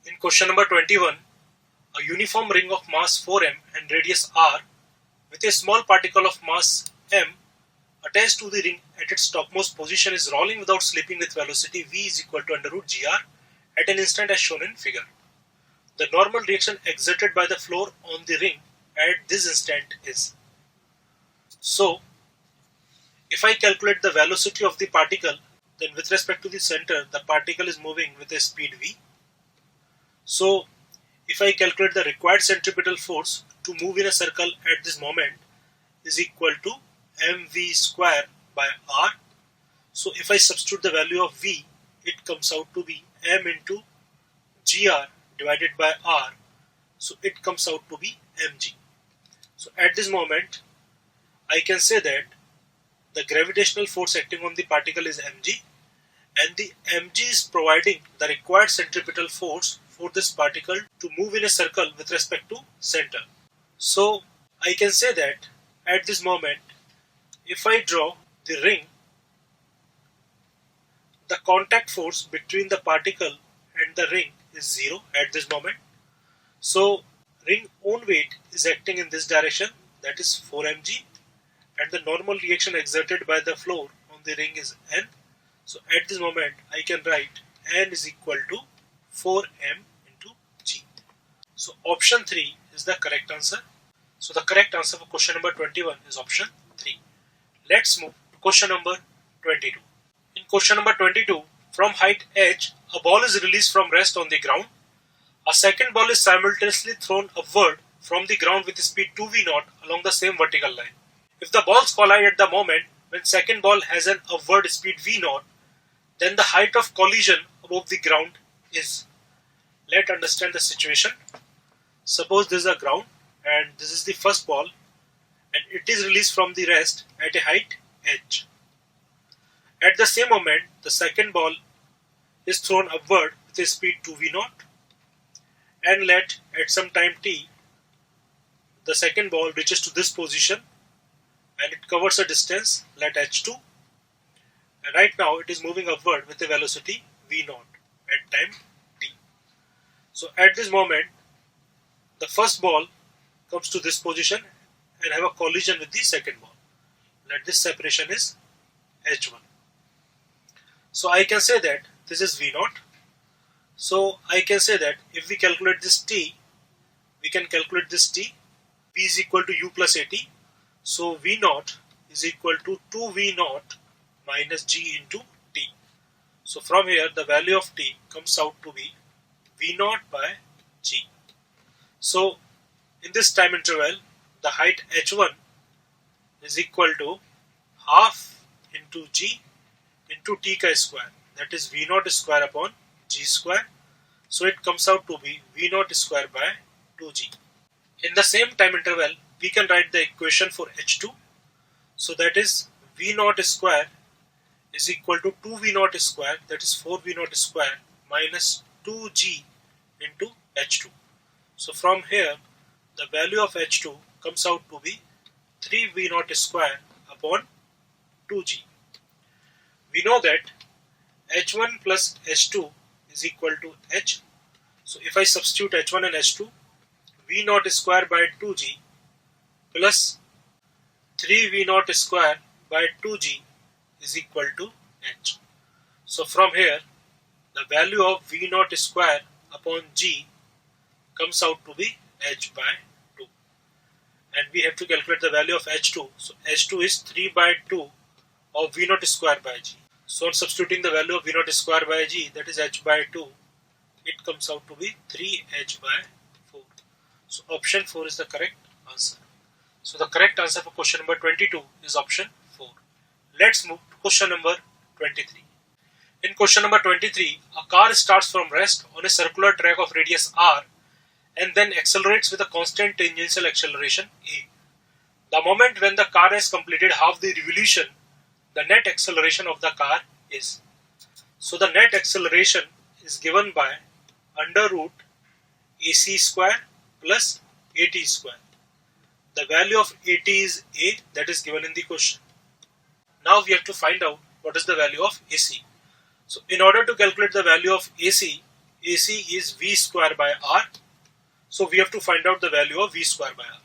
In question number 21, a uniform ring of mass 4m and radius r with a small particle of mass m attached to the ring at its topmost position is rolling without slipping with velocity v is equal to under root gr at an instant as shown in figure. The normal reaction exerted by the floor on the ring at this instant is. So, if I calculate the velocity of the particle, then with respect to the center, the particle is moving with a speed v. So, if I calculate the required centripetal force to move in a circle at this moment is equal to mv square by r. So, if I substitute the value of v, it comes out to be m into gr divided by r. So, it comes out to be mg. So, at this moment, I can say that the gravitational force acting on the particle is mg, and the mg is providing the required centripetal force for this particle to move in a circle with respect to center. So I can say that at this moment, if I draw the ring, the contact force between the particle and the ring is 0 at this moment. So ring own weight is acting in this direction, that is 4mg, and the normal reaction exerted by the floor on the ring is n. So at this moment I can write n is equal to 4m into g. So option 3 is the correct answer. So the correct answer for question number 21 is option 3. Let's move to question number 22. In question number 22, from height h, a ball is released from rest on the ground. A second ball is simultaneously thrown upward from the ground with speed 2v0 along the same vertical line. If the balls collide at the moment when second ball has an upward speed v0, then the height of collision above the ground is. Let's understand the situation. Suppose this is a ground and this is the first ball and it is released from the rest at a height h. At the same moment, the second ball is thrown upward with a speed 2v0, and let at some time t, the second ball reaches to this position and it covers a distance, let h2, and right now it is moving upward with a velocity v0 at time t. So at this moment, the first ball comes to this position and have a collision with the second ball. Let this separation is h1. So I can say that this is v0. So I can say that if we calculate this t, we can calculate this t. V is equal to u plus at. So v0 is equal to 2v0 minus g into t. So from here the value of t comes out to be v0 by g. So in this time interval, the height h1 is equal to half into g into t ka square, that is v0 square upon g square. So it comes out to be v0 square by 2g. In the same time interval, we can write the equation for h2. So that is v0 square is equal to 2v0 square, that is 4v0 square minus 2g into h2. So from here, the value of h2 comes out to be 3v0 square upon 2g. We know that h1 plus h2 is equal to h. So if I substitute h1 and h2, v0 square by 2g plus 3v0 square by 2g is equal to h. So from here, the value of v0 square upon g comes out to be h by 2. And we have to calculate the value of h2. So h2 is 3 by 2 of v0 square by g. So on substituting the value of v0 square by g, that is h by 2, it comes out to be 3h by 4. So option 4 is the correct answer. So the correct answer for question number 22 is option 4. Let's move to question number 23. In question number 23, a car starts from rest on a circular track of radius r and then accelerates with a constant tangential acceleration a. The moment when the car has completed half the revolution, the net acceleration of the car is. So the net acceleration is given by under root ac square plus at square. The value of at is a, that is given in the question. Now we have to find out what is the value of ac. So in order to calculate the value of ac, AC is V square by R. So we have to find out the value of V square by R.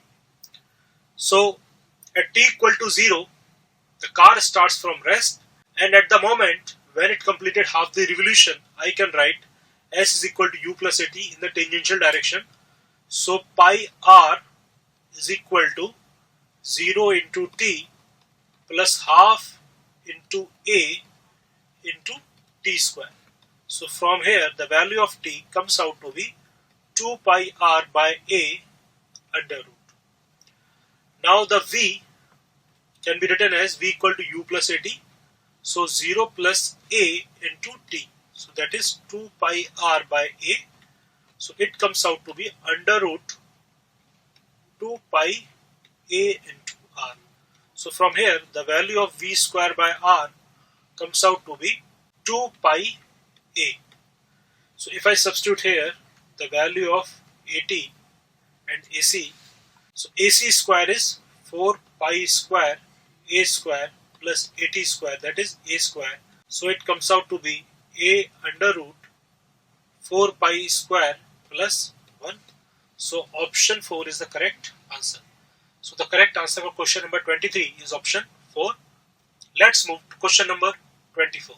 So at t equal to 0, the car starts from rest, and at the moment when it completed half the revolution, I can write S is equal to U plus AT in the tangential direction. So pi R is equal to 0 into t plus half into A into t square. So from here the value of t comes out to be 2 pi R by A under root. Now the V can be written as V equal to U plus AT. So 0 plus A into t. So that is 2 pi R by A. So it comes out to be under root 2 pi A into R. So from here the value of V square by R comes out to be 2 pi A. So if I substitute here the value of AT and AC, so AC square is 4 pi square A square plus AT square, that is A square. So it comes out to be A under root 4 pi square plus 1. So option 4 is the correct answer. So the correct answer for question number 23 is option 4. Let's move to question number 24.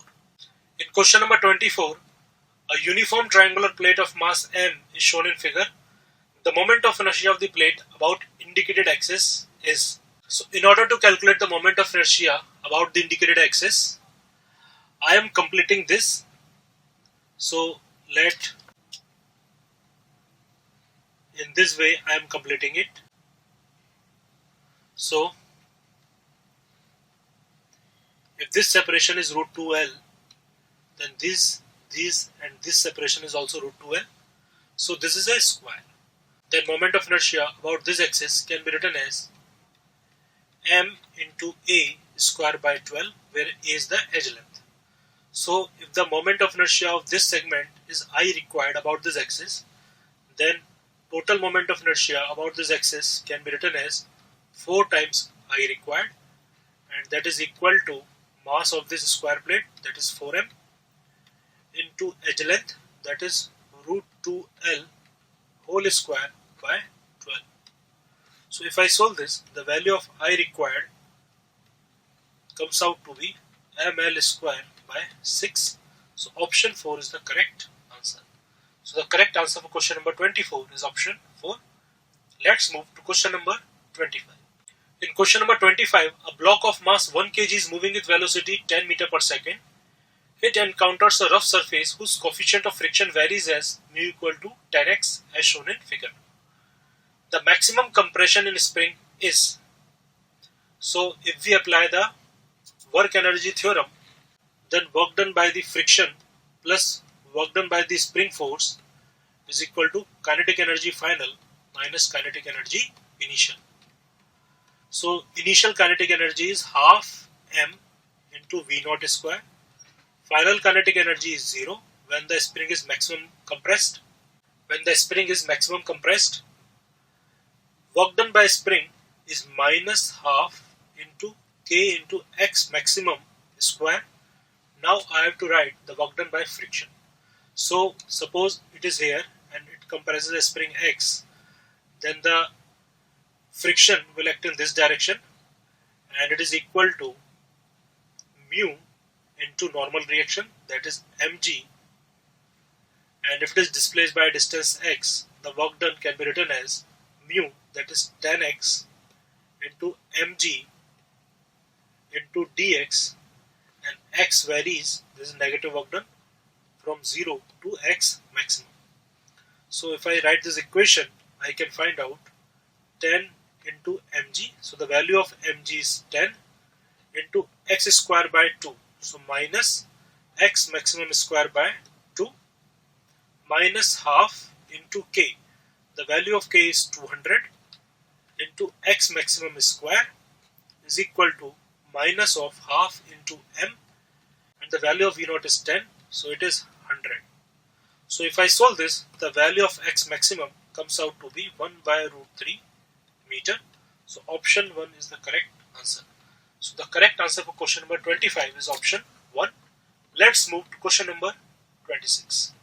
In question number 24, a uniform triangular plate of mass m is shown in figure. The moment of inertia of the plate about indicated axis is. So in order to calculate the moment of inertia about the indicated axis, I am completing this. So in this way I am completing it. So if this separation is root 2L, then this and this separation is also root 2L. So this is a square. Then moment of inertia about this axis can be written as m into A square by 12, where A is the edge length. So if the moment of inertia of this segment is I required about this axis, then total moment of inertia about this axis can be written as 4 times I required, and that is equal to mass of this square plate, that is 4m, into edge length, that is root 2L whole square by 12. So if I solve this, the value of I required comes out to be ml square by 6. So option 4 is the correct answer. So the correct answer for question number 24 is option 4. Let's move to question number 25. In question number 25, a block of mass 1 kg is moving with velocity 10 meter per second. It encounters a rough surface whose coefficient of friction varies as mu equal to 10x as shown in figure. The maximum compression in spring is. So if we apply the work energy theorem, then work done by the friction plus work done by the spring force is equal to kinetic energy final minus kinetic energy initial. So initial kinetic energy is half m into v naught square. Final kinetic energy is 0 when the spring is maximum compressed. When the spring is maximum compressed, work done by spring is minus half into k into x maximum square. Now I have to write the work done by friction. So suppose it is here and it compresses a spring x, then the friction will act in this direction, and it is equal to mu into normal reaction, that is mg, and if it is displaced by a distance x, the work done can be written as mu, that is 10x into mg into dx, and x varies, this is negative work done, from 0 to x maximum. So if I write this equation, I can find out 10 into mg, so the value of mg is 10 into x square by 2, so minus x maximum square by 2 minus half into k, the value of k is 200 into x maximum square is equal to minus of half into m, and the value of v naught is 10, so it is 100. So if I solve this, the value of x maximum comes out to be 1 by root 3 meter. So option 1 is the correct answer. So the correct answer for question number 25 is option 1. Let's move to question number 26.